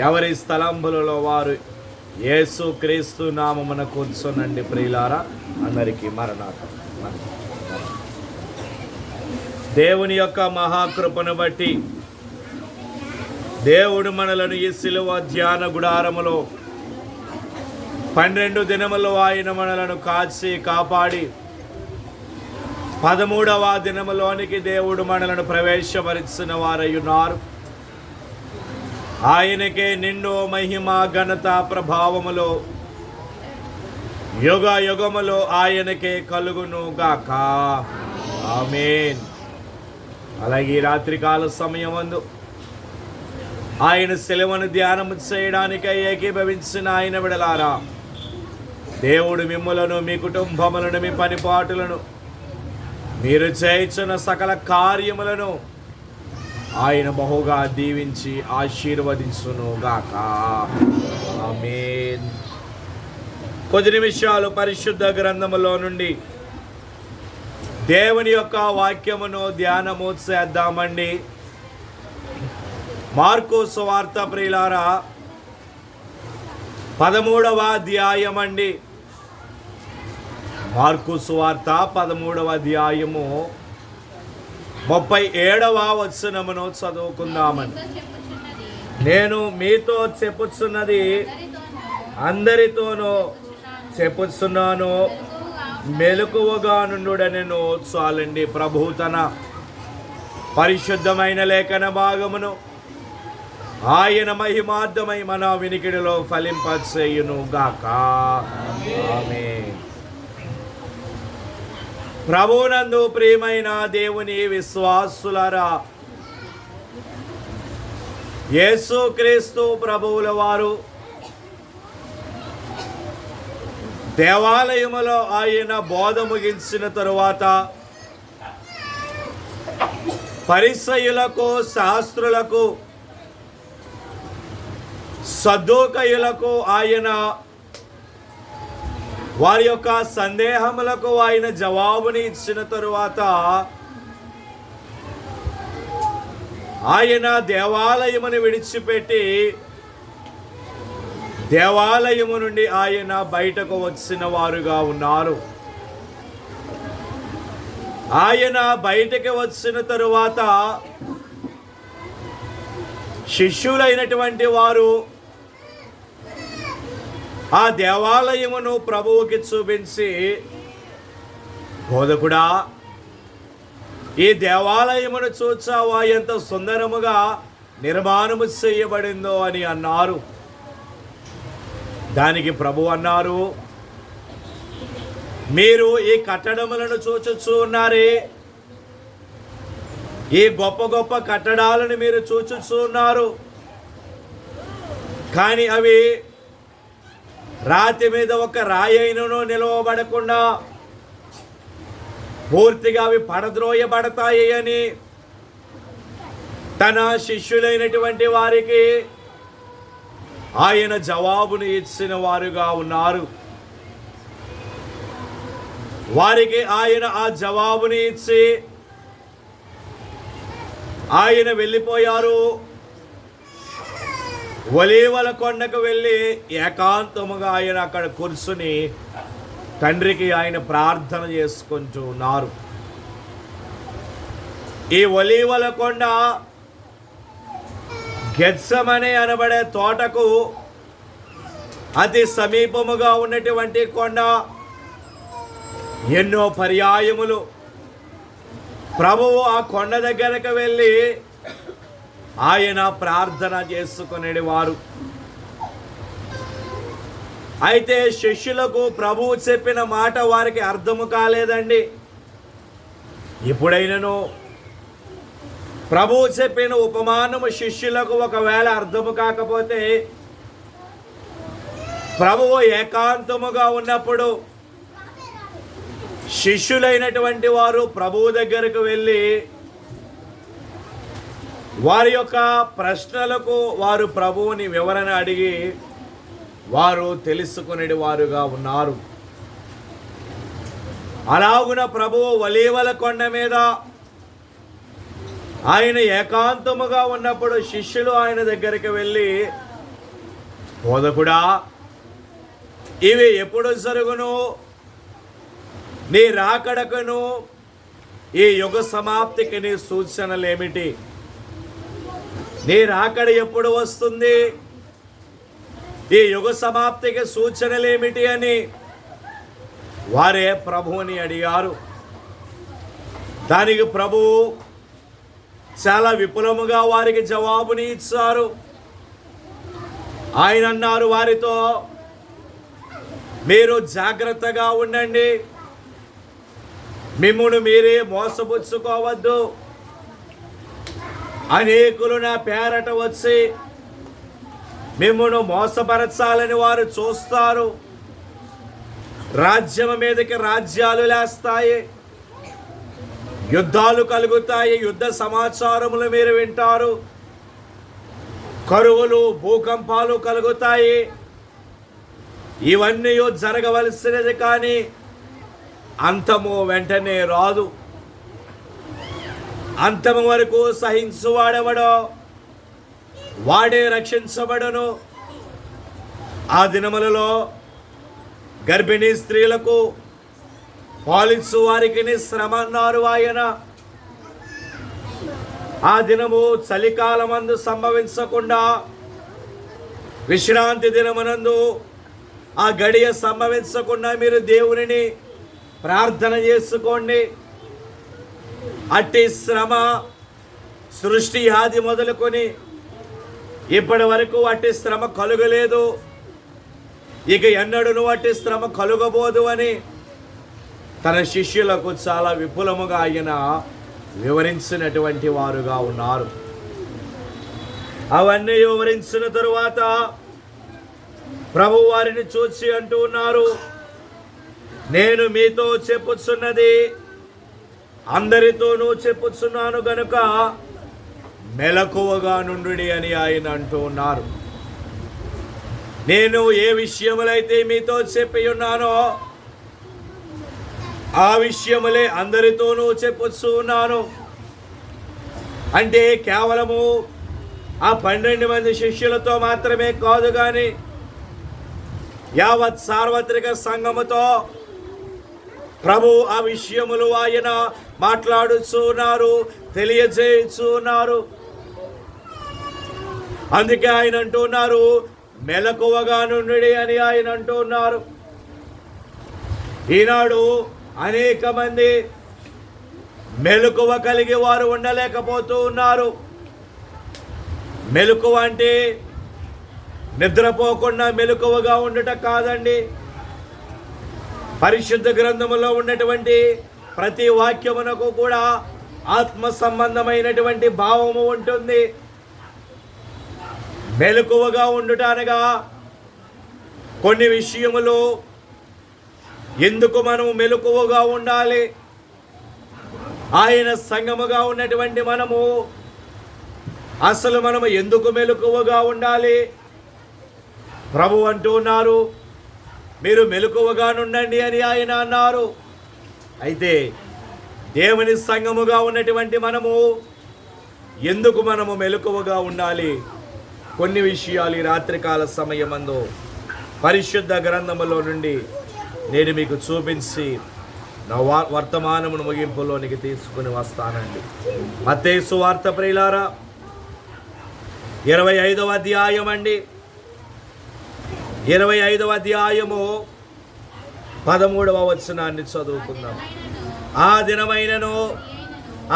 ఎవరి స్థలంబులలో వారు యేసు క్రీస్తు నామమున కూర్చొనండి. ప్రియులారా, అందరికీ మరణాత. దేవుని యొక్క మహాకృపను బట్టి దేవుడు మనలను ఈ సిలువ ధ్యాన గుడారములో 12 దినములు ఆయన మనలను కాచి కాపాడి 13వ దినములోనికి దేవుడు మనలను ప్రవేశపరిచిన వారయ్యున్నారు. ఆయనకే నిండు మహిమ ఘనత ప్రభావములో యుగ యుగములో ఆయనకే కలుగును గాక. ఆమేన్. అలాగే ఈ రాత్రికాల సమయమందు ఆయన సిలువను ధ్యానం చేయడానికై ఏకీభవించిన ఆయన విడలారా, దేవుడు మిమ్ములను, మీ కుటుంబములను, మీ పనిపాటులను, మీరు చేయుచున్న సకల కార్యములను ఆయన బహుగా దీవించి ఆశీర్వదించును గాక. ఆమేన్. కొద్ది నిమిషాలు పరిశుద్ధ గ్రంథములో నుండి దేవుని యొక్క వాక్యమును ధ్యానము చేద్దామండి. మార్కు సువార్త ప్రియులారా 13వ అధ్యాయం అండి. మార్కు సువార్త 13వ అధ్యాయము 37వ వచనమును చదువుకుందామని. నేను మీతో చెప్పుచున్నది అందరితోనూ చెప్పుచున్నాను, మెలకువగా నుండుడనెను. చాలండి. ప్రభు తన పరిశుద్ధమైన లేఖన భాగమును ఆయన మహిమార్థమై మన వినికిడిలో ఫలింపచేయును గాక. ఆమేన్. ప్రభునందు ప్రియమైన దేవుని విశ్వాసులారా, యేసుక్రీస్తు ప్రభువుల వారు దేవాలయములో ఆయన బోధ ముగించిన తరువాత పరిసయ్యులకు, శాస్త్రులకు, సద్దూకయులకు ఆయన వారి యొక్క సందేహములకు ఆయన జవాబుని ఇచ్చిన తరువాత ఆయన దేవాలయమును విడిచిపెట్టి దేవాలయము నుండి ఆయన బయటకు వచ్చిన వారుగా ఉన్నారు. ఆయన బయటకు వచ్చిన తరువాత శిష్యులైనటువంటి వారు ఆ దేవాలయమును ప్రభువుకి చూపించి, బోధకుడా, ఈ దేవాలయమును చూచావా, ఎంత సుందరముగా నిర్మాణము చేయబడిందో అని అన్నారు. దానికి ప్రభు అన్నారు, మీరు ఈ కట్టడములను చూచుచూ ఉన్నారే, ఈ గొప్ప గొప్ప కట్టడాలను మీరు చూచుచూ ఉన్నారు, కానీ అవి రాతి మీద ఒక రాయి అయినను నిలవబడకుండా పూర్తిగా అవి పడద్రోయబడతాయి అని తన శిష్యులైనటువంటి వారికి ఆయన జవాబును ఇచ్చిన వారుగా ఉన్నారు. వారికి ఆయన ఆ జవాబుని ఇచ్చి ఆయన వెళ్ళిపోయారు. ఒలీవల కొండకు వెళ్ళి ఏకాంతముగా ఆయన అక్కడ కూర్చుని తండ్రికి ఆయన ప్రార్థన చేసుకుంటూ ఉన్నారు. ఈ ఒలీవల కొండ గెత్సెమనే అనబడే తోటకు అతి సమీపముగా ఉన్నటువంటి కొండ. ఎన్నో పర్యాయములు ప్రభువు ఆ కొండ దగ్గరకు వెళ్ళి ఆయన ప్రార్థన చేసుకునేవారు. అయితే శిష్యులకు ప్రభువు చెప్పిన మాట వారికి అర్థము కాలేదండి. ఎప్పుడైనాను ప్రభువు చెప్పిన ఉపమానము శిష్యులకు ఒకవేళ అర్థము కాకపోతే, ప్రభువు ఏకాంతముగా ఉన్నప్పుడు శిష్యులైనటువంటి వారు ప్రభువు దగ్గరకు వెళ్ళి వారి యొక్క ప్రశ్నలకు వారు ప్రభువుని వివరణ అడిగి వారు తెలుసుకునే వారుగా ఉన్నారు. అలాగున ప్రభువు ఒలీవల కొండ మీద ఆయన ఏకాంతముగా ఉన్నప్పుడు శిష్యులు ఆయన దగ్గరికి వెళ్ళి బోధకుడా, ఇవి ఎప్పుడు జరుగును? నీ రాకడకును ఈ యుగ సమాప్తికి నీ సూచనలేమిటి? నీ రాకడ ఎప్పుడు వస్తుంది? ఈ యుగ సమాప్తికి సూచనలేమిటి అని వారే ప్రభువుని అడిగారు. దానికి ప్రభువు చాలా విపులముగా వారికి జవాబుని ఇచ్చారు. ఆయన అన్నారు వారితో, మీరు జాగ్రత్తగా ఉండండి, మిమ్మును మీరే మోసపుచ్చుకోవద్దు. అనేకులు నా పేరట వచ్చి మిమ్మును మోసపరచాలని వారు చూస్తారు. రాజ్యం మీదకి రాజ్యాలు లేస్తాయి, యుద్ధాలు కలుగుతాయి, యుద్ధ సమాచారములు మీరు వింటారు, కరువులు భూకంపాలు కలుగుతాయి. ఇవన్నీ జరగవలసినది, కానీ అంతము వెంటనే రాదు. అంతము వరకు సహించువాడెవడో వాడే రక్షించబడను. ఆ దినములలో గర్భిణీ స్త్రీలకు పాలించు వారికి శ్రమ అన్నారు ఆయన. ఆ దినము చలికాలమందు సంభవించకుండా విశ్రాంతి దినమునందు ఆ గడియ సంభవించకుండా మీరు దేవునిని ప్రార్థన చేసుకోండి. అట్టి శ్రమ సృష్టి ఆది మొదలుకొని ఇప్పటి వరకు అట్టి శ్రమ కలుగలేదు, ఇక ఎన్నడూను అట్టి శ్రమ కలుగబోదు అని తన శిష్యులకు చాలా విపులముగా ఆయన వివరించినటువంటి వారుగా ఉన్నారు. అవన్నీ వివరించిన తరువాత ప్రభు వారిని చూచి అంటూ ఉన్నారు, నేను మీతో చెప్పుచున్నది అందరితోనూ చెప్పుచున్నాను గనుక మెలకువగా నుండుడి అని ఆయన అంటూ ఉన్నారు. నేను ఏ విషయములైతే మీతో చెప్పి ఉన్నానో ఆ విషయములే అందరితోనూ చెప్పుచూ ఉన్నాను. అంటే కేవలము ఆ 12 మంది శిష్యులతో మాత్రమే కాదు, కానీ యావత్ సార్వత్రిక సంఘముతో ప్రభు ఆ విషయములు ఆయన మాట్లాడుచున్నారు, తెలియజేయుచున్నారు. అందుకే ఆయన అంటున్నారు, మెలకువగా నుండి అని ఆయన అంటున్నారు. ఈనాడు అనేక మంది మెలకువ కలిగి వారు ఉండలేకపోతూ ఉన్నారు. మెలకువ అంటే నిద్రపోకుండా మెలకువగా ఉండట కాదండి. పరిశుద్ధ గ్రంథములో ఉన్నటువంటి ప్రతి వాక్యమునకు కూడా ఆత్మ సంబంధమైనటువంటి భావము ఉంటుంది. మెలకువగా ఉండుట అనగా కొన్ని విషయములు ఎందుకు మనము మెలకువగా ఉండాలి, ఆయన సంఘముగా ఉన్నటువంటి మనము అసలు మనము ఎందుకు మెలకువగా ఉండాలి? ప్రభు అంటూ ఉన్నారు, మీరు మెలకువగా నుండండి అని ఆయన అన్నారు. అయితే దేవుని సంఘముగా ఉన్నటువంటి మనము ఎందుకు మనము మెలకువగా ఉండాలి? కొన్ని విషయాలు ఈ రాత్రికాల సమయమందు పరిశుద్ధ గ్రంథములో నుండి నేను మీకు చూపించి నా వర్తమానమును ముగింపులోనికి తీసుకుని వస్తానండి. మత్తయి సువార్త ప్రియులారా 25వ అధ్యాయం అండి. 25వ అధ్యాయము 13వ వచనాన్ని చదువుకుందాం. ఆ దినమైనను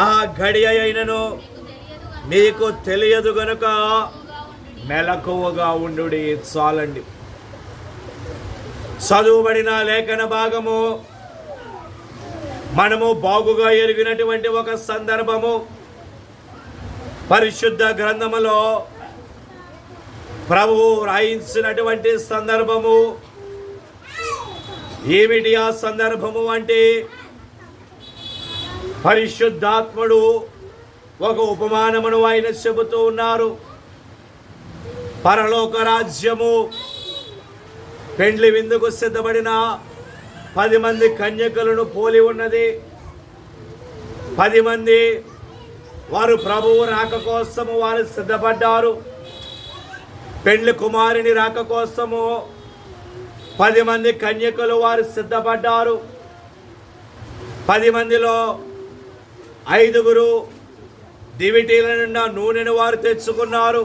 ఆ గడియ అయినను మీకు తెలియదు గనుక మెలకువగా ఉండుడి. చాలండి. చదువుబడిన లేఖన భాగము మనము బాగుగా ఎరిగినటువంటి ఒక సందర్భము. పరిశుద్ధ గ్రంథములో ప్రభువు రాయించినటువంటి సందర్భము. ఏమిటి ఆ సందర్భము అంటే, పరిశుద్ధాత్ముడు ఒక ఉపమానమును ఆయన చెబుతూ ఉన్నారు. పరలోక రాజ్యము పెండ్లి విందుకు సిద్ధపడిన 10 మంది కన్యకలను పోలి ఉన్నది. 10 మంది వారు ప్రభువు రాక కోసము వారు సిద్ధపడ్డారు. పెళ్లి కుమారుని రాక కోసము 10 మంది కన్యకలు వారు సిద్ధపడ్డారు. 10 మందిలో 5 దివిటీల నిండా నూనెను వారు తెచ్చుకున్నారు.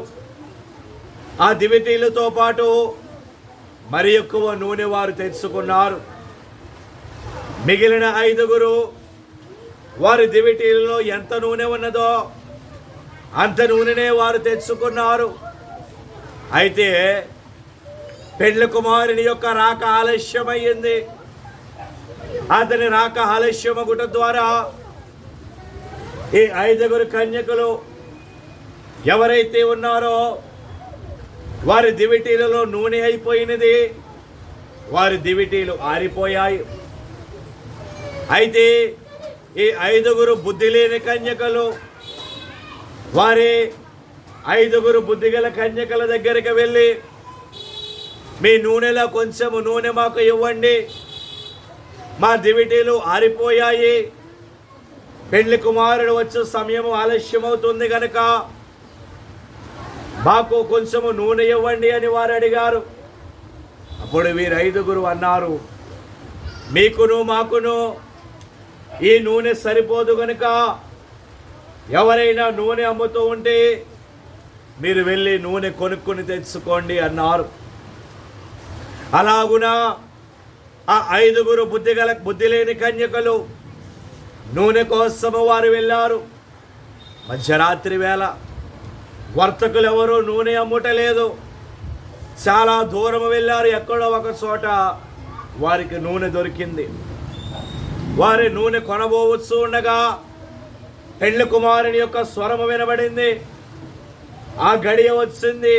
ఆ దివిటీలతో పాటు మరి ఎక్కువ నూనె వారు తెచ్చుకున్నారు. మిగిలిన 5 వారి దివిటీలలో ఎంత నూనె ఉన్నదో అంత నూనెనే వారు తెచ్చుకున్నారు. అయితే పెళ్లి కుమారుని యొక్క రాక ఆలస్యమయ్యింది. అతని రాక ఆలస్యమగుట ద్వారా ఈ 5 కన్యకలు ఎవరైతే ఉన్నారో వారి దివిటీలలో నూనె అయిపోయినది. వారి దివిటీలు ఆరిపోయాయి. అయితే ఈ 5 బుద్ధి లేని కన్యకలు వారి 5 బుద్ధిగల కన్యకల దగ్గరికి వెళ్ళి, మీ నూనెలో కొంచెము నూనె మాకు ఇవ్వండి, మా దివిటీలు ఆరిపోయాయి, పెళ్లి కుమారుడు వచ్చే సమయం ఆలస్యమవుతుంది కనుక మాకు కొంచెము నూనె ఇవ్వండి అని వారు అడిగారు. అప్పుడు వీరు 5 అన్నారు, మీకును మాకును ఈ నూనె సరిపోదు కనుక ఎవరైనా నూనె అమ్ముతూ ఉంటే మీరు వెళ్ళి నూనె కొనుక్కొని తెచ్చుకోండి అన్నారు. అలాగునా ఆ 5 బుద్ధి లేని కన్యకలు నూనె కోసము వారు వెళ్ళారు. మధ్యరాత్రి వేళ వర్తకులు ఎవరు నూనె అమ్ముటలేదు. చాలా దూరం వెళ్ళారు. ఎక్కడో ఒక చోట వారికి నూనె దొరికింది. వారి నూనె కొనబోవచ్చు ఉండగా పెళ్లి కుమారుని యొక్క స్వరము వినబడింది. ఆ గడియ వచ్చింది.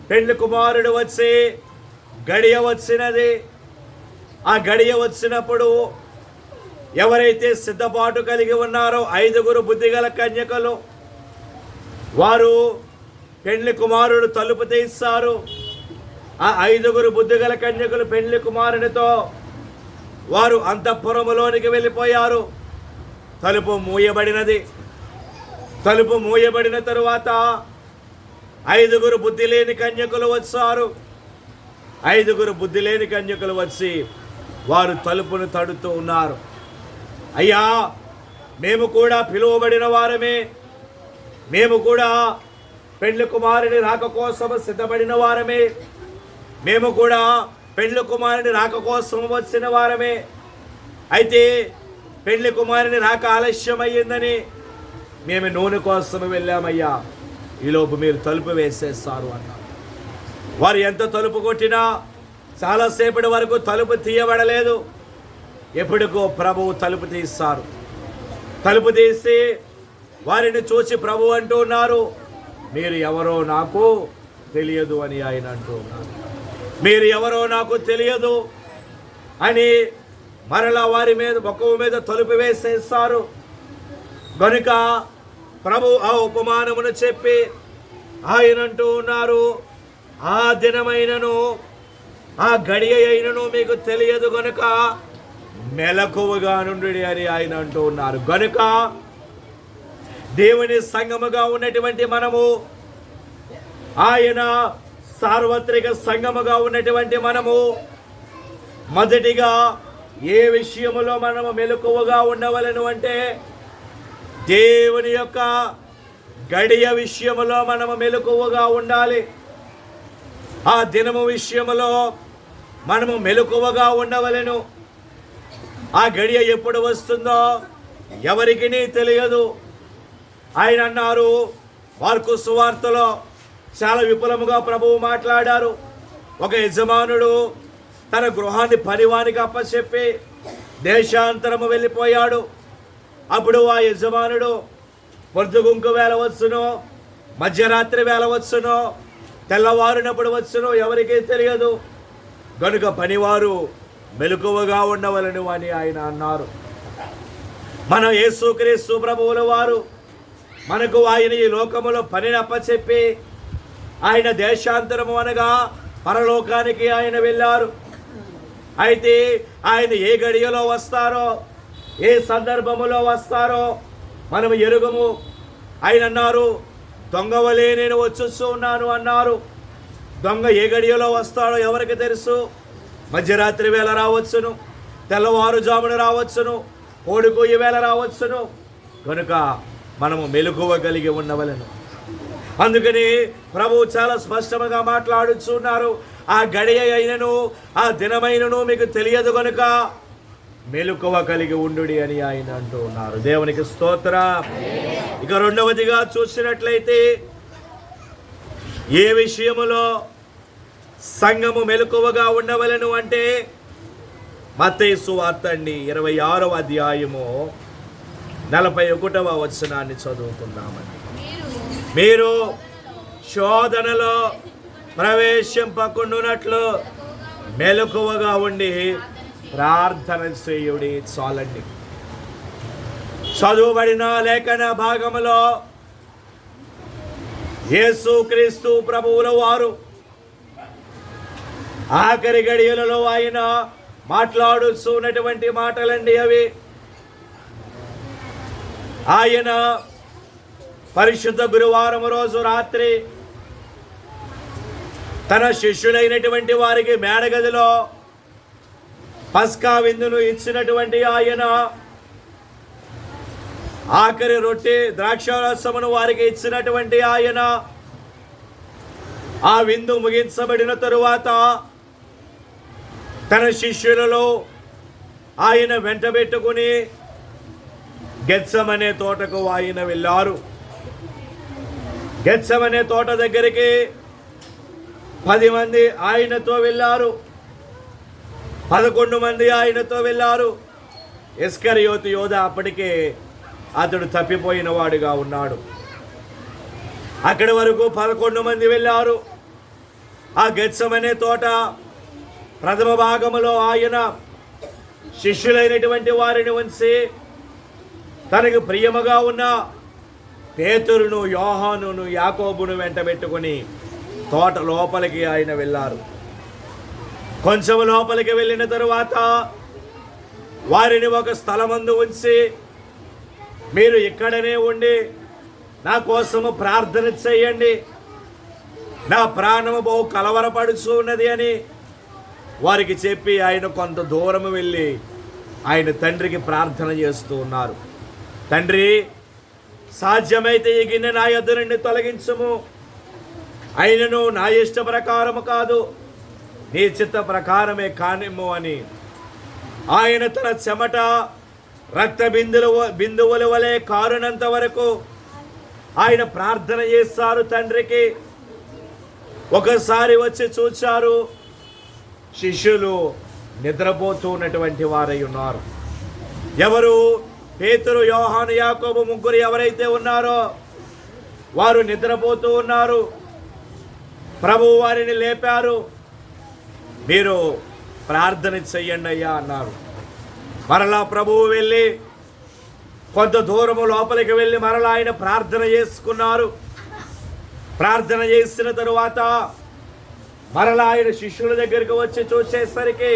పెళ్లి కుమారుడు వచ్చి గడియ వచ్చినది. ఆ గడియ వచ్చినప్పుడు ఎవరైతే సిద్ధపాటు కలిగి ఉన్నారో 5 బుద్ధిగల కన్యకలు వారు పెళ్లి కుమారుడు తలుపు తీస్తారు. ఆ 5 బుద్ధిగల కన్యకలు పెళ్లి కుమారునితో వారు అంతఃపురములోనికి వెళ్ళిపోయారు. తలుపు మూయబడినది. తలుపు మూయబడిన తరువాత 5 బుద్ధి లేని కన్యకలు వచ్చారు. 5 బుద్ధి లేని కన్యకలు వచ్చి వారు తలుపును తడుతూ ఉన్నారు. అయ్యా, మేము కూడా పిలువబడిన వారమే, మేము కూడా పెళ్లి కుమారుని రాక కోసం సిద్ధపడిన వారమే, మేము కూడా పెళ్లి కుమారుని రాక కోసం వచ్చిన వారమే. అయితే పెళ్లి కుమారుని రాక ఆలస్యం అయ్యిందని మేము నూనె కోసం వెళ్ళామయ్యా, ఈలోపు మీరు తలుపు వేసేస్తారు అన్నారు. వారు ఎంత తలుపు కొట్టినా చాలాసేపటి వరకు తలుపు తీయబడలేదు. ఎప్పుడుకో ప్రభువు తలుపు తీస్తారు. తలుపు తీసి వారిని చూసి ప్రభు అంటూ ఉన్నారు, మీరు ఎవరో నాకు తెలియదు అని ఆయన అంటూ ఉన్నారు. మీరు ఎవరో నాకు తెలియదు అని మరలా వారి మీద ముఖం మీద తలుపు వేసేస్తారు. కనుక ప్రభు ఆ ఉపమానమును చెప్పి ఆయన అంటూ ఉన్నారు, ఆ దినమైనను ఆ గడియ అయినను మీకు తెలియదు గనుక మెలకువగా నుండి అని ఆయన అంటూ ఉన్నారు. గనుక దేవుని సంఘముగా ఉన్నటువంటి మనము, ఆయన సార్వత్రిక సంఘముగా ఉన్నటువంటి మనము మొదటిగా ఏ విషయములో మనము మెలకువగా ఉండవలను అంటే దేవుని యొక్క గడియ విషయములో మనము మెలకువగా ఉండాలి. ఆ దినము విషయములో మనము మెలకువగా ఉండవలెను. ఆ గడియ ఎప్పుడు వస్తుందో ఎవరికి తెలియదు. ఆయన అన్నారు, మార్కు సువార్తలో చాలా విపులముగా ప్రభువు మాట్లాడారు. ఒక యజమానుడు తన గృహాన్ని పనివానికి అప్పచెప్పి దేశాంతరము వెళ్ళిపోయాడు. అప్పుడు ఆ యజమానుడు పొద్దుగుంకు వేళ వచ్చునో, మధ్యరాత్రి వేళ వచ్చునో, తెల్లవారినప్పుడు వచ్చునో ఎవరికీ తెలియదు. గనుక పనివారు మెలకువగా ఉండవలను అని ఆయన అన్నారు. మన యేసుక్రీస్తు ప్రభువుల వారు మనకు ఆయన ఈ లోకములో పనిని అప్పచెప్పి ఆయన దేశాంతరము అనగా పరలోకానికి ఆయన వెళ్ళారు. అయితే ఆయన ఏ గడియలో వస్తారో, ఏ సందర్భములో వస్తారో మనం ఎరుగము. ఆయన అన్నారు, దొంగవలే నేను వచ్చేస్తూ ఉన్నాను అన్నారు. దొంగ ఏ గడియలో వస్తాడో ఎవరికి తెలుసు? మధ్యరాత్రి వేళ రావచ్చును, తెల్లవారుజామున రావచ్చును, కోడికొయ్యి వేళ రావచ్చును. కనుక మనము మెలకువ కలిగి ఉండవలెను. అందుకని ప్రభువు చాలా స్పష్టంగా మాట్లాడుచున్నారు. ఆ గడియ అయినను ఆ దినమైనను మీకు తెలియదు కనుక మెలకువ కలిగి ఉండుడి అని ఆయన అంటూ ఉన్నారు. దేవునికి స్తోత్రం. ఇక రెండవదిగా చూసినట్లయితే ఏ విషయములో సంఘము మెలకువగా ఉండవలెను అంటే మత్తయి సువార్త 26వ అధ్యాయము 41వ వచనాన్ని చదువుకుందామండి. మీరు శోధనలో ప్రవేశింపకుండునట్లు మెలకువగా ఉండి ప్రార్థన చేయుడి. చాలండి. చదువుబడిన లేఖన భాగములో యేసుక్రీస్తు ప్రభువుల వారు ఆఖరి గడియలలో ఆయన మాట్లాడుతున్నటువంటి మాటలండి అవి. ఆయన పరిశుద్ధ గురువారం రోజు రాత్రి తన శిష్యులైనటువంటి వారికి మేడగదిలో పస్కా విందును ఇచ్చినటువంటి ఆయన ఆఖరి రొట్టె ద్రాక్షారసమును వారికి ఇచ్చినటువంటి ఆయన ఆ విందు ముగించబడిన తరువాత తన శిష్యులలో ఆయన వెంటబెట్టుకుని గెత్సెమనే తోటకు ఆయన వెళ్ళారు. గెత్సెమనే తోట దగ్గరికి 10 మంది ఆయనతో వెళ్ళారు. 11 మంది ఆయనతో వెళ్ళారు. ఇస్కరియోతు యోధ అప్పటికే అతడు తప్పిపోయిన వాడుగా ఉన్నాడు. అక్కడి వరకు 11 మంది వెళ్ళారు. ఆ గెత్సెమనే తోట ప్రథమ భాగములో ఆయన శిష్యులైనటువంటి వారిని ఉంచి తనకు ప్రియముగా ఉన్న పేతురును, యోహానును, యాకోబును వెంటబెట్టుకుని తోట లోపలికి ఆయన వెళ్ళారు. కొంచెం లోపలికి వెళ్ళిన తరువాత వారిని ఒక స్థలమందు ఉంచి మీరు ఇక్కడనే ఉండి నా కోసము ప్రార్థన చేయండి, నా ప్రాణము బహు కలవరపడుచు ఉన్నది అని వారికి చెప్పి ఆయన కొంత దూరం వెళ్ళి ఆయన తండ్రికి ప్రార్థన చేస్తూ ఉన్నారు. తండ్రి, సాధ్యమైతే ఈ గిన్నె నా యొద్ద నుండి తొలగించుము, అయినను నా ఇష్ట ప్రకారము కాదు, నీ చిత్త ప్రకారమే కానిమ్ము అని ఆయన తన చెమట రక్త బిందువుల వలె కారునంత వరకు ఆయన ప్రార్థన చేస్తారు తండ్రికి. ఒకసారి వచ్చి చూచారు, శిష్యులు నిద్రపోతూ ఉన్నటువంటి వారై ఉన్నారు. ఎవరు? పేతురు, యోహాను, యాకోబు ముగ్గురు ఎవరైతే ఉన్నారో వారు నిద్రపోతూ ఉన్నారు. ప్రభువు వారిని లేపారు. మీరు ప్రార్థన చెయ్యండి అయ్యా అన్నారు. మరలా ప్రభువు వెళ్ళి కొంత దూరము లోపలికి వెళ్ళి మరలా ఆయన ప్రార్థన చేసుకున్నారు. ప్రార్థన చేసిన తరువాత మరలా ఆయన శిష్యుల దగ్గరికి వచ్చి చూసేసరికి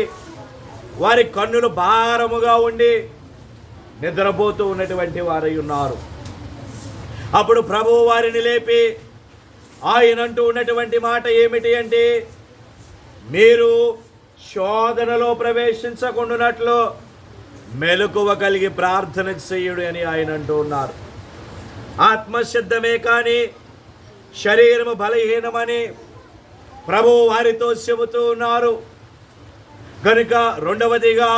వారి కన్నులు భారముగా ఉండి నిద్రపోతూ ఉన్నటువంటి వారై ఉన్నారు. అప్పుడు ప్రభువు వారిని లేపి ఆయన అంటూ ఉన్నటువంటి మాట ఏమిటి అంటే, మీరు శోధనలో ప్రవేశించకుండానట్లు మెలకువ కలిగి ప్రార్థన చేయుడు అని ఆయన అంటూ ఉన్నారు. ఆత్మసిద్ధమే కానీ శరీరము బలహీనమని ప్రభువు వారితో చెబుతూ ఉన్నారు. కనుక రెండవదిగా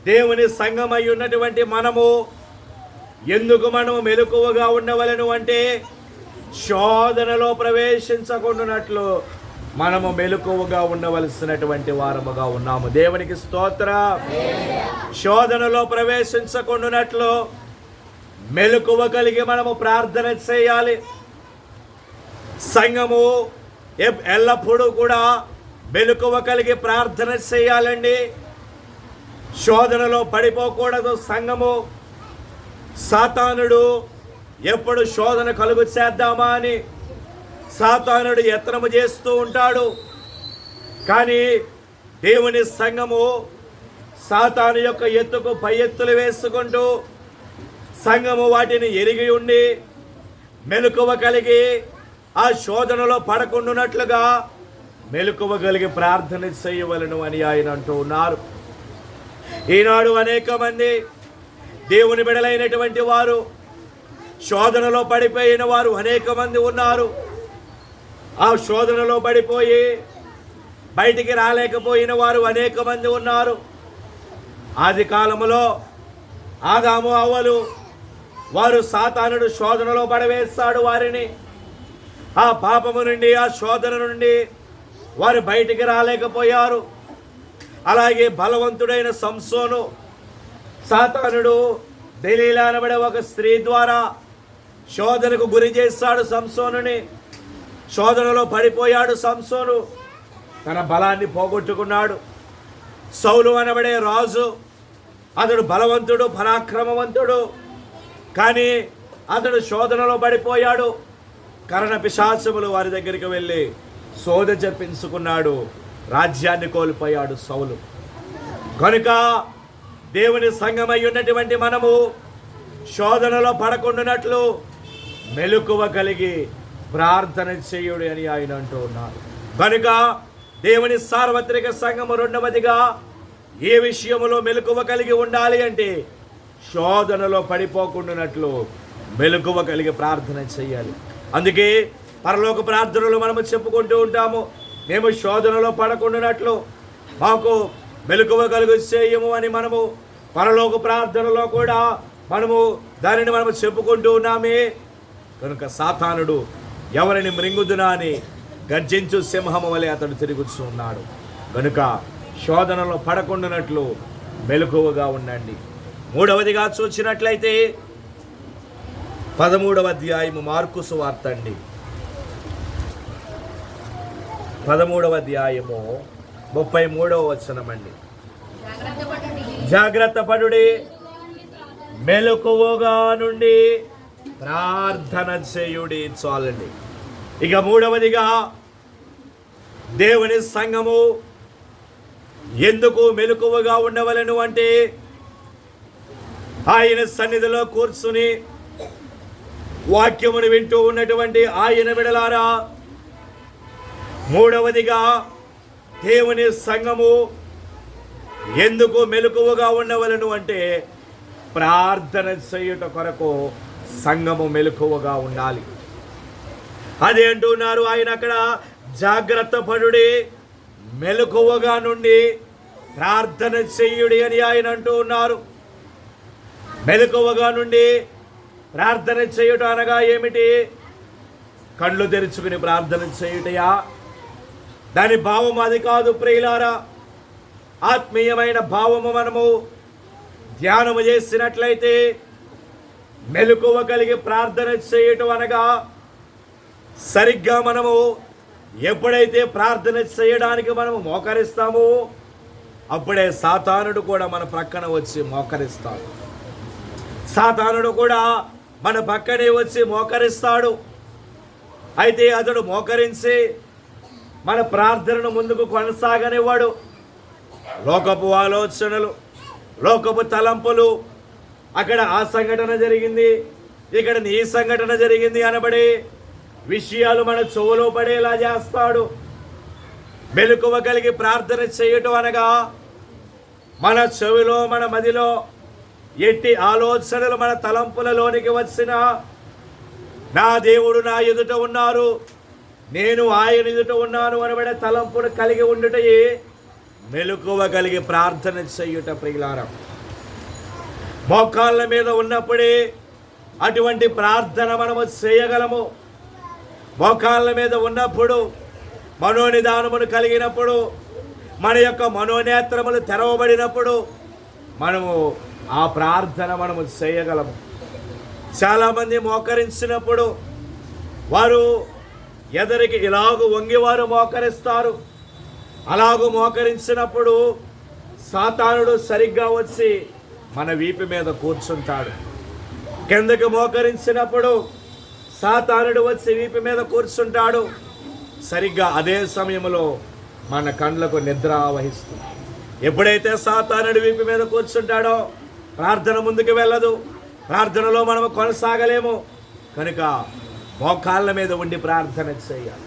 దేవుని సంఘమై ఉన్నటువంటి మనము ఎందుకు మనము మెలకువగా ఉండవలను అంటే, శోధనలో ప్రవేశించకుండానట్లు మనము మెలకువగా ఉండవలసినటువంటి వారముగా ఉన్నాము. దేవునికి స్తోత్రం. శోధనలో ప్రవేశించకుండానట్లు మెలకువ కలిగి మనము ప్రార్థన చేయాలి. సంఘము ఎల్లప్పుడూ కూడా మెలకువ కలిగి ప్రార్థన చేయాలండి. శోధనలో పడిపోకూడదు సంఘము. సాతానుడు ఎప్పుడు శోధన కలుగు చేద్దామా అని సాతానుడు యత్నము చేస్తూ ఉంటాడు. కానీ దేవుని సంఘము సాతాను యొక్క ఎత్తుకు పై ఎత్తులు వేసుకుంటూ సంఘము వాటిని ఎరిగి ఉండి మెలకువ కలిగి ఆ శోధనలో పడకుండానట్లుగా మెలకువగలిగి ప్రార్థన చేయవలను అని ఆయన అంటూ ఉన్నారు. ఈనాడు అనేక మంది దేవుని బిడ్డలైనటువంటి వారు శోధనలో పడిపోయిన వారు అనేక మంది ఉన్నారు. ఆ శోధనలో పడిపోయి బయటికి రాలేకపోయిన వారు అనేక మంది ఉన్నారు. ఆది కాలములో ఆదాము అవ్వలు వారు సాతానుడు శోధనలో పడవేస్తాడు వారిని. ఆ పాపము నుండి ఆ శోధన నుండి వారు బయటికి రాలేకపోయారు. అలాగే బలవంతుడైన సంసోను సాతానుడు దెలీలా అనబడే ఒక స్త్రీ ద్వారా శోధనకు గురి చేస్తాడు సంసోనుని. శోధనలో పడిపోయాడు సంసోను, తన బలాన్ని పోగొట్టుకున్నాడు. సౌలు అనబడే రాజు అతడు బలవంతుడు, పరాక్రమవంతుడు, కానీ అతడు శోధనలో పడిపోయాడు. కరణ పిశాచములు వారి దగ్గరికి వెళ్ళి శోధ చెప్పించుకున్నాడు. రాజ్యాన్ని కోల్పోయాడు సౌలు. కనుక దేవుని సంఘమై ఉన్నటువంటి మనము శోధనలో పడకుండానట్లు మెలకువ కలిగి ప్రార్థన చేయుడు అని ఆయన అంటూ ఉన్నారు. కనుక దేవుని సార్వత్రిక సంఘము రెండవదిగా ఏ విషయములో మెలకువ కలిగి ఉండాలి అంటే శోధనలో పడిపోకుండానట్లు మెలకువ కలిగి ప్రార్థన చేయాలి. అందుకే పరలోక ప్రార్థనలు మనము చెప్పుకుంటూ ఉంటాము, మేము శోధనలో పడకుండానట్లు మాకు మెలకువ కలుగు చేయము అని మనము పరలోక ప్రార్థనలో కూడా దానిని మనము చెప్పుకుంటూ ఉన్నామే. కనుక సాతానుడు ఎవరిని మృంగుదునా అని గర్జించు సింహము వలె అతడు తిరుగుతూ ఉన్నాడు. కనుక శోధనలో పడకుండానట్లు మెలకువగా ఉండండి. మూడవదిగా చూసినట్లయితే 13వ అధ్యాయము మార్కు సువార్త అండి. 13వ అధ్యాయము 33వ వచనం అండి. జాగ్రత్త పడుడి, మెలకువగా నుండి ప్రార్థన చేయుడి. చాలండి. ఇక మూడవదిగా దేవుని సంఘము ఎందుకు మెలకువగా ఉండవలను అంటే ఆయన సన్నిధిలో కూర్చుని వాక్యమును వింటూ ఉన్నటువంటి ఆయన బిడ్డలారా, మూడవదిగా దేవుని సంఘము ఎందుకు మెలకువగా ఉండవలను అంటే ప్రార్థన చేయుట కొరకు సంఘము మెలకువగా ఉండాలి. అదే అంటున్నారు ఆయన అక్కడ, జాగ్రత్త పడుడి, మెలకువగా నుండి ప్రార్థన చెయ్యుడి అని ఆయన అంటూ ఉన్నారు. మెలకువగా నుండి ప్రార్థన చేయుట అనగా ఏమిటి? కళ్ళు తెరుచుకుని ప్రార్థన చేయుటయా? దాని భావం అది కాదు ప్రియులారా. ఆత్మీయమైన భావము మనము ధ్యానము చేసినట్లయితే మెలకువ కలిగి ప్రార్థన చేయటం అనగా సరిగ్గా మనము ఎప్పుడైతే ప్రార్థన చేయడానికి మనము మోకరిస్తామో అప్పుడే సాతానుడు కూడా మన ప్రక్కన వచ్చి మోకరిస్తాడు. సాతానుడు కూడా మన పక్కనే వచ్చి మోకరిస్తాడు. అయితే అతడు మోకరించి మన ప్రార్థనను ముందుకు కొనసాగనివ్వడు. లోకపు ఆలోచనలు, లోకపు తలంపులు, అక్కడ ఆ సంఘటన జరిగింది, ఇక్కడ ఈ సంఘటన జరిగింది అనబడే విషయాలు మన చెవులో పడేలా చేస్తాడు. మెలకువ కలిగి ప్రార్థన చేయటం అనగా మన చెవిలో, మన మదిలో ఎట్టి ఆలోచనలు మన తలంపులలోనికి వచ్చినా నా దేవుడు నా ఎదుట ఉన్నారు, నేను ఆయన ఎదుట ఉన్నాను అనబడే తలంపును కలిగి ఉండుటయే మెలకువ కలిగి ప్రార్థన చేయుట ప్రియులారా. మోకాళ్ళ మీద ఉన్నప్పుడే అటువంటి ప్రార్థన మనము చేయగలము. మోకాళ్ళ మీద ఉన్నప్పుడు, మనోనిదానమును కలిగినప్పుడు, మన యొక్క మనోనేత్రములు తెరవబడినప్పుడు మనము ఆ ప్రార్థన మనము చేయగలము. చాలామంది మోకరించినప్పుడు వారు ఎదరికి ఇలాగూ వంగివారు మోకరిస్తారు. అలాగూ మోకరించినప్పుడు సాతానుడు సరిగ్గా వచ్చి మన వీపు మీద కూర్చుంటాడు. కిందకి మోకరించినప్పుడు సాతానుడు వచ్చి వీపు మీద కూర్చుంటాడు. సరిగ్గా అదే సమయంలో మన కండ్లకు నిద్ర వహిస్తుంది. ఎప్పుడైతే సాతానుడు వీపు మీద కూర్చుంటాడో ప్రార్థన ముందుకు వెళ్ళదు, ప్రార్థనలో మనము కొనసాగలేము. కనుక మోకాళ్ళ మీద ఉండి ప్రార్థన చేయాలి.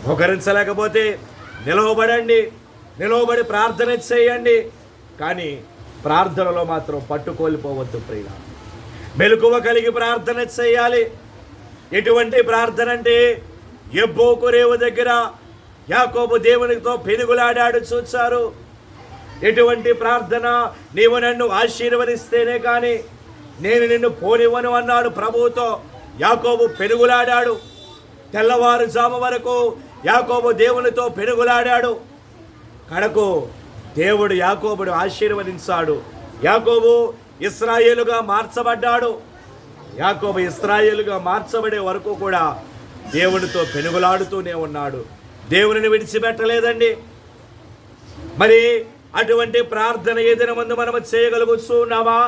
మోకరించలేకపోతే నిలవబడండి, నిలవబడి ప్రార్థన చేయండి. కానీ ప్రార్థనలో మాత్రం పట్టుకోల్పోవద్దు ప్రియుల. మెలకువ కలిగి ప్రార్థన చేయాలి. ఎటువంటి ప్రార్థన అంటే, యబ్బోకు రేవు దగ్గర యాకోబు దేవునితో పెనుగులాడాడు చూచారు. ఎటువంటి ప్రార్థన, నీవు నన్ను ఆశీర్వదిస్తేనే కానీ నేను నిన్ను పోనివ్వను అన్నాడు ప్రభువుతో. యాకోబు పెనుగులాడాడు. తెల్లవారుజాము వరకు యాకోబు దేవునితో పెనుగులాడాడు. కడకు దేవుడు యాకోబును ఆశీర్వదించాడు. యాకోబు ఇశ్రాయేలుగా మార్చబడ్డాడు. యాకోబు ఇశ్రాయేలుగా మార్చబడే వరకు కూడా దేవునితో పెనుగులాడుతూనే ఉన్నాడు. దేవునిని విడిచిపెట్టలేదండి. మరి అటువంటి ప్రార్థన ఏదైనా ముందు మనము చేయగలుగుతున్నామా?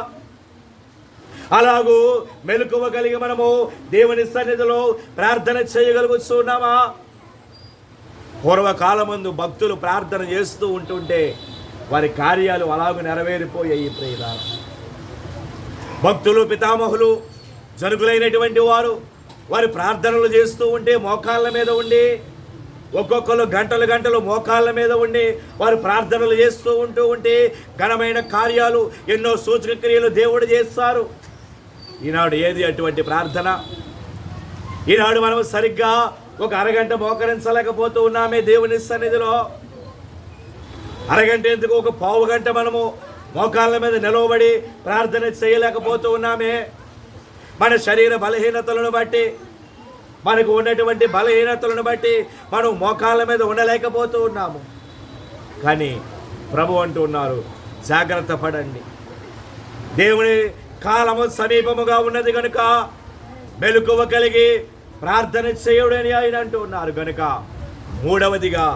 అలాగూ మెలకువ కలిగి మనము దేవుని సన్నిధిలో ప్రార్థన చేయగలుగుతున్నామా? పూర్వకాలమందు భక్తులు ప్రార్థన చేస్తూ ఉంటుంటే వారి కార్యాలు అలాగూ నెరవేరిపోయాయి ప్రియులారా. భక్తులు, పితామహులు, జనుకులైనటువంటి వారు వారి ప్రార్థనలు చేస్తూ ఉంటే మోకాళ్ళ మీద ఉండి, ఒక్కొక్కరు గంటలు గంటలు మోకాళ్ళ మీద ఉండి వారు ప్రార్థనలు చేస్తూ ఉంటే ఘనమైన కార్యాలు, ఎన్నో సూచక క్రియలు దేవుడు చేస్తారు. ఈనాడు ఏది అటువంటి ప్రార్థన? ఈనాడు మనం సరిగ్గా ఒక అరగంట మోకరించలేకపోతూ ఉన్నామే దేవుని సన్నిధిలో. అరగంట ఎందుకు, ఒక పావు గంట మనము మోకాళ్ళ మీద నిలవబడి ప్రార్థన చేయలేకపోతూ ఉన్నామే. మన శరీర బలహీనతలను బట్టి, మనకు ఉన్నటువంటి బలహీనతలను బట్టి మనం మోకాళ్ళ మీద ఉండలేకపోతూ ఉన్నాము. కానీ ప్రభు అంటూ ఉన్నారు, జాగ్రత్త పడండి, దేవుని కాలము సమీపముగా ఉన్నది కనుక మెలకువ కలిగి ప్రార్థన చేయుడని ఆయన అంటూ ఉన్నారు. కనుక మూడవదిగా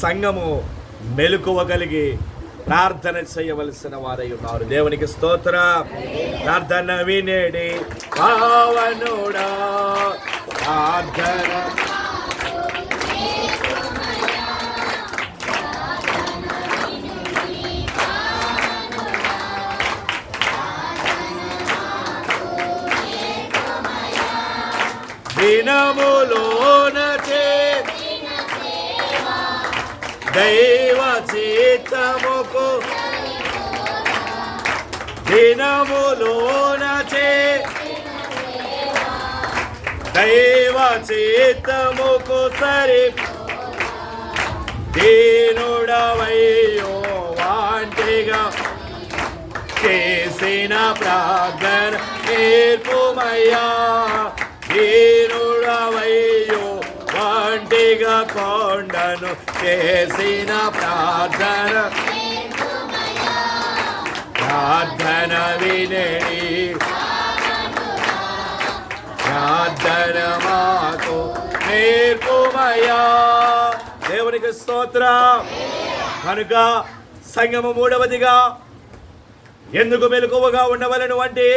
సంఘము మెలకువ కలిగి ప్రార్థన చేయవలసిన వారై ఉన్నారు. దేవునికి స్తోత్రం. ప్రార్థన వినేడి పావనుడా, ప్రార్థన దినములోన దైవ చిత్తముకు, దినములోన దైవ చిత్తముకు సరి దీనుడవయ్యో వాంటిగా చేసిన ప్రార్థన నేర్పుమయ్యా. దీనుడవయ్యో వాంటిగా కొండను చేసిన ప్రార్థన, ప్రార్థన వినేడి ప్రార్థన మాకు నేర్పుమయ్యా. దేవునికి స్తోత్రం. కనుక సంఘము మూడవదిగా ఎందుకు మెలకువగా ఉండవలను అంటే,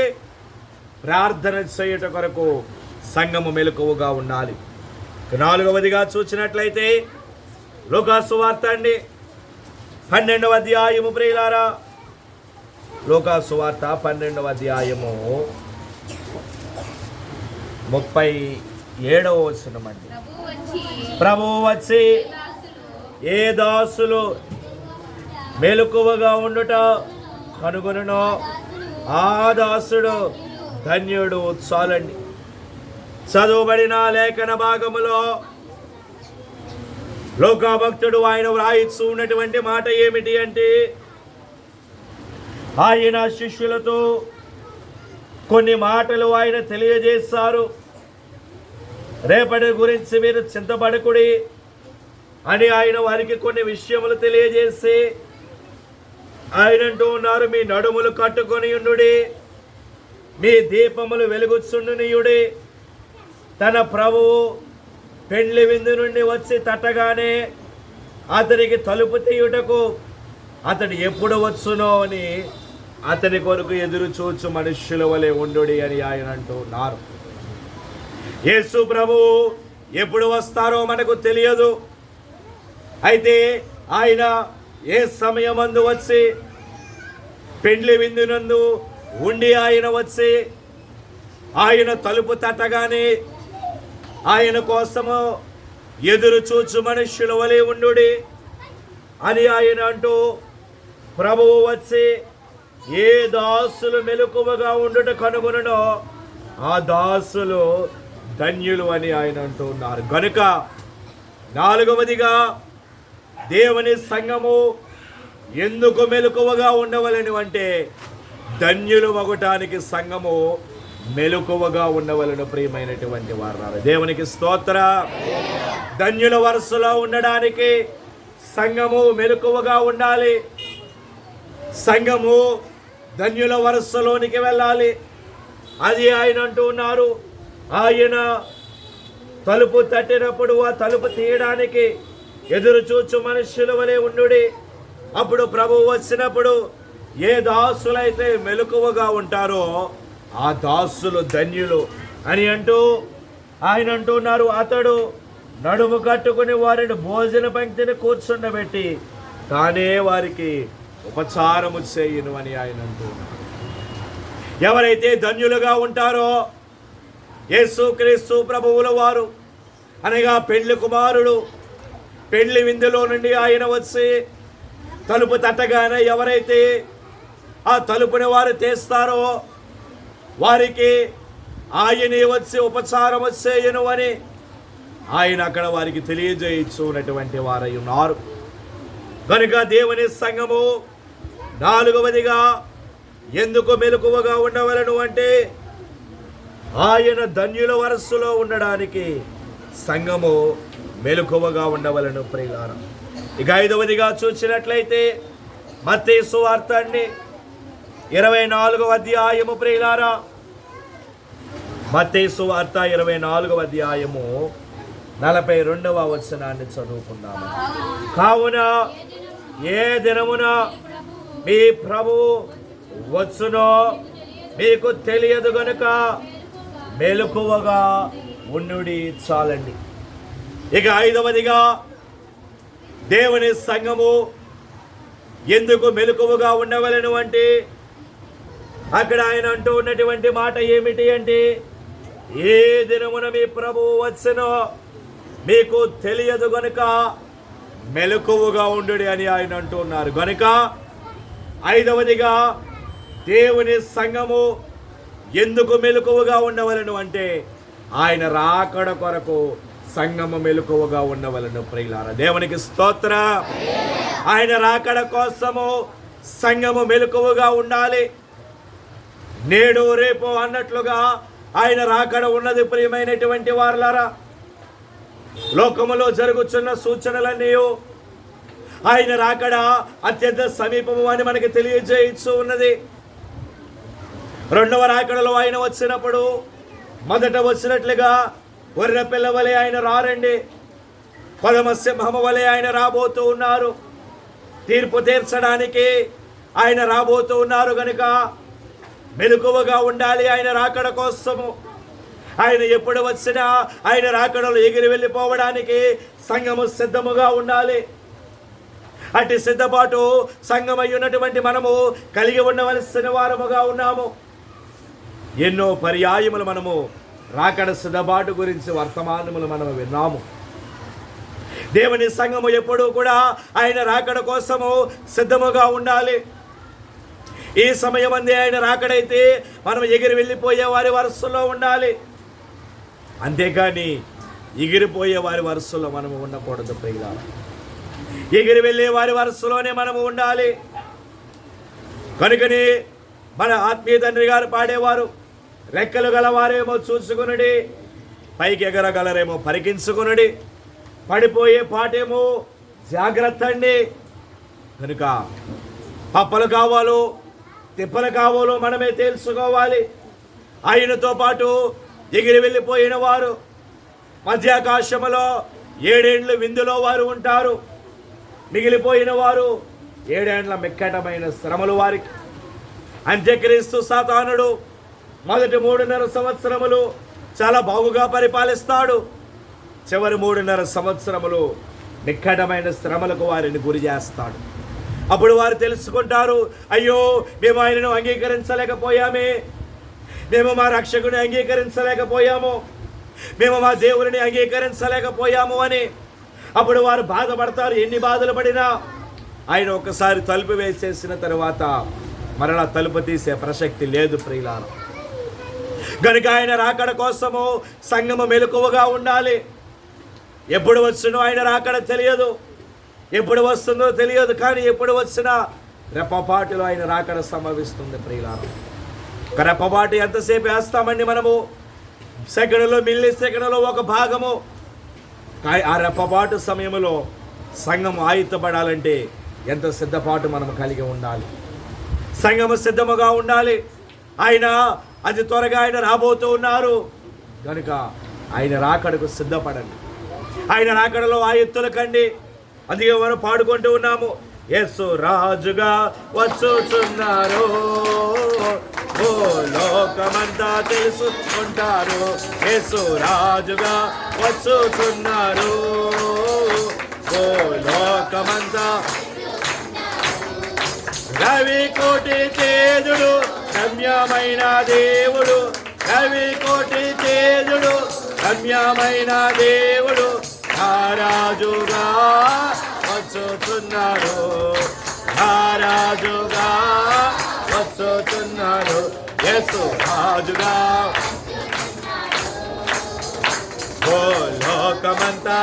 ప్రార్థన చేయుట కొరకు సంఘము మెలకువగా ఉండాలి. నాలుగవదిగా చూసినట్లయితే లూకాసు వార్త అండి, 12వ అధ్యాయము ప్రియులారా. లూకాసు వార్త 12వ అధ్యాయము 37వ వచనం అండి. ప్రభువు వచ్చి ఏ దాసులు మెలకువగా ఉండుట కనుగొనునో ఆ దాసుడు ధన్యుడు. చాలండి. చదువుబడిన లేఖన భాగములో లోకాభక్తుడు ఆయన వ్రాయిస్తూ ఉన్నటువంటి మాట ఏమిటి అంటే, ఆయన శిష్యులతో కొన్ని మాటలు ఆయన తెలియజేస్తారు. రేపటి గురించి మీరు చింతపడకుడి అని ఆయన వారికి కొన్ని విషయములు తెలియజేసి ఆయన అంటూ ఉన్నారు, మీ నడుములు కట్టుకొని ఉండుడి, మీ దీపములు వెలుగుచుండునియుడి. తన ప్రభువు పెండ్లి విందు నుండి వచ్చి తట్టగానే అతనికి తలుపు తీయుటకు అతడు ఎప్పుడు వచ్చునో అని అతని కొరకు ఎదురు చూచు మనుష్యుల వలె ఉండుడి అని ఆయన అంటూ ఉన్నారు. యేసు ప్రభువు ఎప్పుడు వస్తారో మనకు తెలియదు. అయితే ఆయన ఏ సమయమందు వచ్చి పెండ్లి విందునందు ఉండి ఆయన వచ్చి ఆయన తలుపు తట్టగానే ఆయన కోసము ఎదురు చూచు మనుష్యుల వలె ఉండుడి అని ఆయన అంటూ ప్రభువు వచ్చి ఏ దాసులు మెలకువగా ఉండుట కనుగొనో ఆ దాసులు ధన్యులు అని ఆయన అంటూ ఉన్నారు. కనుక నాలుగవదిగా దేవుని సంఘము ఎందుకు మెలకువగా ఉండవలను అంటే ధన్యులు మగటానికి సంఘము మెలకువగా ఉండవలను. ప్రియమైనటువంటి వారు దేవునికి స్తోత్ర. ధన్యుల వరుసలో ఉండడానికి సంఘము మెలకువగా ఉండాలి. సంఘము ధన్యుల వరుసలోనికి వెళ్ళాలి. అది ఆయన అంటూ ఉన్నారు. ఆయన తలుపు తట్టినప్పుడు ఆ తలుపు తీయడానికి ఎదురు చూచు మనుష్యుల వలె ఉండుడి. అప్పుడు ప్రభువు వచ్చినప్పుడు ఏ దాసులైతే మెలకువగా ఉంటారో ఆ దాసులు ధన్యులు అని అంటూ ఆయన అంటున్నారు. అతడు నడుము కట్టుకుని వారిని భోజన పంక్తిని కూర్చుండబెట్టి తానే వారికి ఉపచారము చేయును అని ఆయన అంటున్నారు. ఎవరైతే ధన్యులుగా ఉంటారో యేసుక్రీస్తు ప్రభువుల వారు అనగా పెళ్లి కుమారుడు పెళ్లి విందులో నుండి ఆయన వచ్చి తలుపు తట్టగానే ఎవరైతే ఆ తలుపుని వారు తీస్తారో వారికి ఆయనే వచ్చి ఉపచారం వచ్చేయను అని ఆయన అక్కడ వారికి తెలియజేయుచున్నటువంటి వారై ఉన్నారు. కనుక దేవుని సంఘము నాలుగవదిగా ఎందుకు మెలకువగా ఉండవలను అంటే ఆయన ధన్యుల వరస్సులో ఉండడానికి సంఘము మెలకువగా ఉండవలను. ప్రియులారా, ఇక ఐదవదిగా చూసినట్లయితే మత్తయి సువార్త 24వ అధ్యాయము. ప్రియులారా, మత్తయి సువార్త 24వ అధ్యాయము 42వ వచనాన్ని చదువుకుందాము. కావున ఏ దినమున మీ ప్రభువు వచ్చునో మీకు తెలియదు గనుక మెలకువగా ఉండుడి చాలండి. ఇక ఐదవదిగా దేవుని సంఘము ఎందుకు మెలకువగా ఉండవలను అంటే అక్కడ ఆయన అంటూ ఉన్నటువంటి మాట ఏమిటి అంటే ఏ దినమున మీ ప్రభువు వచ్చునో మీకు తెలియదు గనుక మెలకువగా ఉండుడి అని ఆయన అంటున్నారు. గనుక ఐదవదిగా దేవుని సంఘము ఎందుకు మెలకువగా ఉండవలను అంటే ఆయన రాకడ కొరకు సంఘము మెలకువగా ఉండవలను. ప్రియులారా, దేవునికి స్తోత్ర. ఆయన రాకడ కోసము సంఘము మెలకువగా ఉండాలి. నేడు రేపు అన్నట్లుగా ఆయన రాకడ ఉన్నది. ప్రియమైనటువంటి వారులారా, లోకములో జరుగుతున్న సూచనలన్నీ ఆయన రాకడ అత్యంత సమీపము అని మనకి తెలియజేయచ్చు ఉన్నది. రెండవ రాకడలో ఆయన వచ్చినప్పుడు మొదట వచ్చినట్లుగా గొర్రె పిల్ల వలె ఆయన రారండి. కొదమ సింహము వలె ఆయన రాబోతూ ఉన్నారు. తీర్పు తీర్చడానికి ఆయన రాబోతూ ఉన్నారు. కనుక మెలకువగా ఉండాలి ఆయన రాకడ కోసము. ఆయన ఎప్పుడు వచ్చినా ఆయన రాకడలో ఎగిరి వెళ్ళిపోవడానికి సంఘము సిద్ధముగా ఉండాలి. అటు సిద్ధపాటు సంఘమై ఉన్నటువంటి మనము కలిగి ఉండవలసిన వారముగా ఉన్నాము. ఎన్నో పర్యాయములు మనము రాకడ సిద్ధపాటు గురించి వర్తమానములు మనము విన్నాము. దేవుని సంఘము ఎప్పుడూ కూడా ఆయన రాకడ కోసము సిద్ధముగా ఉండాలి. ఈ సమయం అందే ఆయన రాకడైతే మనం ఎగిరి వెళ్ళిపోయే వారి వరుసలో ఉండాలి. అంతేకాని ఎగిరిపోయే వారి వరుసలో మనము ఉండకూడదు. ప్రియులారా, ఎగిరి వెళ్ళే వారి వరుసలోనే మనము ఉండాలి. కనుకని మన ఆత్మీయ తండ్రి గారు పాడేవారు, రెక్కలు గలవారేమో చూసుకునుడి, పైకి ఎగరగలరేమో పరికించుకునుడి, పడిపోయే పాటేమో జాగ్రత్త అండి. కనుక పప్పలు కావాలో తిప్పలు కావాలో మనమే తెలుసుకోవాలి. ఆయనతో పాటు ఎగిరి వెళ్ళిపోయిన వారు మధ్యాకాశములో 7 ఏండ్లు విందులో వారు ఉంటారు. మిగిలిపోయిన వారు 7 ఏండ్ల మిక్కటమైన శ్రమలు వారికి. అంత్యక్రీస్తు సాతానుడు మొదటి 3.5 సంవత్సరములు చాలా బాగుగా పరిపాలిస్తాడు. చివరి 3.5 సంవత్సరములు మిక్కటమైన శ్రమలకు వారిని గురి చేస్తాడు. అప్పుడు వారు తెలుసుకుంటారు, అయ్యో మేము ఆయనను అంగీకరించలేకపోయామే, మేము మా రక్షకుని అంగీకరించలేకపోయాము, మేము మా దేవుడిని అంగీకరించలేకపోయాము అని అప్పుడు వారు బాధపడతారు. ఎన్ని బాధలు పడినా ఆయన ఒకసారి తలుపు వేసేసిన తరువాత మరలా తలుపు తీసే ప్రసక్తి లేదు ప్రియులారా. కనుక ఆయన రాకడ కోసము సంఘము మెలకువగా ఉండాలి. ఎప్పుడు వచ్చునో ఆయన రాకడ తెలియదు, ఎప్పుడు వస్తుందో తెలియదు, కానీ ఎప్పుడు వచ్చినా రెప్పపాటులో ఆయన రాకడ సంభవిస్తుంది ప్రియులారా. ఒక రెప్పపాటు ఎంతసేపు వేస్తామండి మనము? సెకండ్లో, మిల్లీ సెకండ్లో ఒక భాగము. ఆ రెప్పపాటు సమయంలో సంఘము ఆయుత్తపడాలంటే ఎంత సిద్ధపాటు మనము కలిగి ఉండాలి. సంఘము సిద్ధముగా ఉండాలి. ఆయన అతి త్వరగా ఆయన రాబోతూ ఉన్నారు కనుక ఆయన రాకడకు సిద్ధపడండి. ఆయన రాకడలో ఆయుత్తుల కండి. అందుకే మనం పాడుకుంటూ ఉన్నాము, యేసు రాజుగా వచ్చుచున్నారు, ఓ లోకమంతా తెలుసుకుంటారు. యేసు రాజుగా వచ్చుచున్నారు, ఓ లోకమంతా. రవి కోటి తేజుడు రమ్యమైన దేవుడు, రవి కోటి తేజుడు రమ్యమైన దేవుడు రాజుగా వచ్చుచున్నాడు, రాజుగా వచ్చుచున్నాడు. యేసు రాజుగా, ఓ లోకమంతా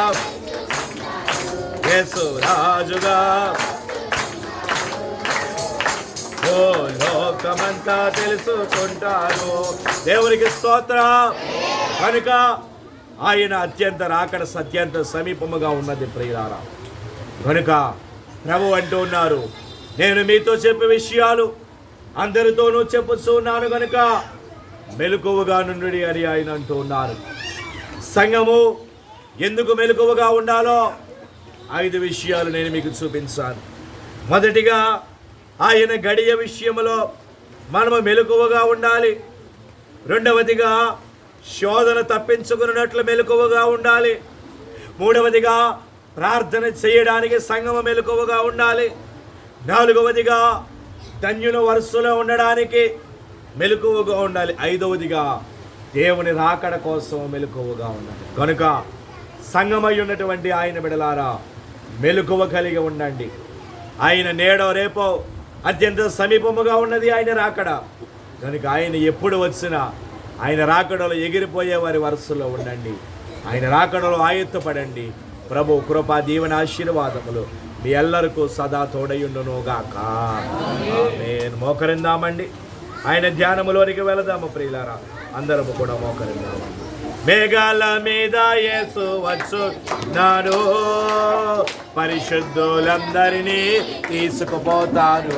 యేసు రాజుగా, ఓ లోకమంతా తెలుసుకుంటారు. దేవునికి స్తోత్రం. కనుక ఆయన అత్యంత రాకడ అత్యంత సమీపముగా ఉన్నది ప్రియులారా. కనుక ప్రభు అంటూ ఉన్నారు, నేను మీతో చెప్పే విషయాలు అందరితోనూ చెప్పుచున్నాను కనుక మెలకువగా నుండి అని ఆయన అంటూ ఉన్నారు. సంఘము ఎందుకు మెలకువగా ఉండాలో 5 విషయాలు నేను మీకు చూపించాను. మొదటిగా ఆయన గడియ విషయంలో మనము మెలకువగా ఉండాలి. రెండవదిగా శోధన తప్పించుకున్నట్లు మెలకువగా ఉండాలి. మూడవదిగా ప్రార్థన చేయడానికి సంఘము మెలకువగా ఉండాలి. నాలుగవదిగా ధన్యుల వరుసలో ఉండడానికి మెలకువగా ఉండాలి. ఐదవదిగా దేవుని రాకడ కోసం మెలకువగా ఉండాలి. కనుక సంఘమై ఉన్నటువంటి ఆయన బిడలారా, మెలకువ కలిగి ఉండండి. ఆయన నేడో రేపో అత్యంత సమీపముగా ఉన్నది ఆయన రాకడ. కనుక ఆయన ఎప్పుడు వచ్చినా ఆయన రాకడలో ఎగిరిపోయే వారి వరుసలో ఉండండి. ఆయన రాకడలో ఆయుత్తపడండి. ప్రభు కృపా దీవెన ఆశీర్వాదములు మీ ఎల్లరికూ సదా తోడయుండునుగాక. ఆమేన్. మోకరిందామండి. ఆయన ధ్యానములోనికి వెళదాము ప్రియులారా. అందరము కూడా మోకరిందాము. మేఘాల మీద యేసు వచ్చున్నాడు, పరిశుద్ధులందరినీ తీసుకుపోతాను.